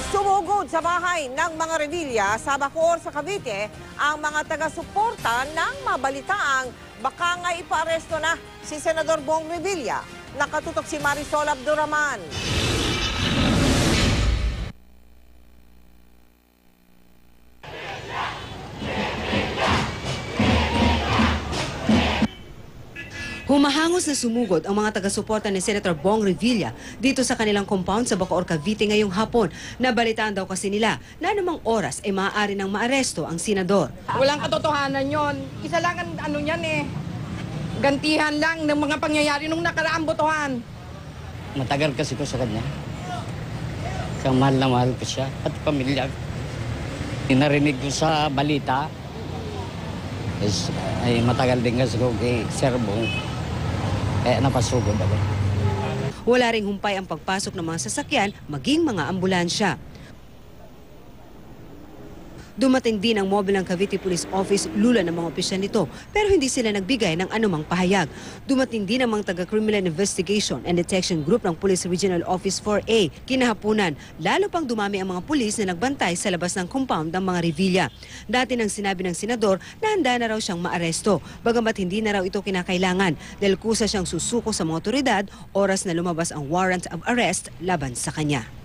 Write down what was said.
Sumugod sa bahay ng mga Revilla sa Bacoor sa Cavite ang mga taga-suporta ng mabalitaang baka nga ipaaresto na si Senador Bong Revilla. Nakatutok si Marisol Abduraman. Humahangos na sumugod ang mga taga-suporta ni Senator Bong Revilla dito sa kanilang compound sa Bacoor, Cavite ngayong hapon. Nabalitaan daw kasi nila na anumang oras ay maaari nang maaresto ang senador. Walang katotohanan yon. Isa lang ang ano yan gantihan lang ng mga pangyayari nung nakaraang botohan. Matagal kasi ko sa kanya. Kaya mahal na mahal ko siya, pati pamilya. Narinig ko sa balita, ay matagal din kasi ko kay Sir Bong. Kaya napasugod ako. Wala ring humpay ang pagpasok ng mga sasakyan, maging mga ambulansya. Dumating din ang mobile ng Cavite Police Office, lula ng mga opisyal nito, pero hindi sila nagbigay ng anumang pahayag. Dumating din ang mga taga-Criminal Investigation and Detection Group ng Police Regional Office 4A. Kinahapunan, lalo pang dumami ang mga pulis na nagbantay sa labas ng compound ng mga Revilla. Dati nang sinabi ng senador na handa na raw siyang maaresto, bagamat hindi na raw ito kinakailangan dahil kusa siyang susuko sa mga otoridad oras na lumabas ang warrant of arrest laban sa kanya.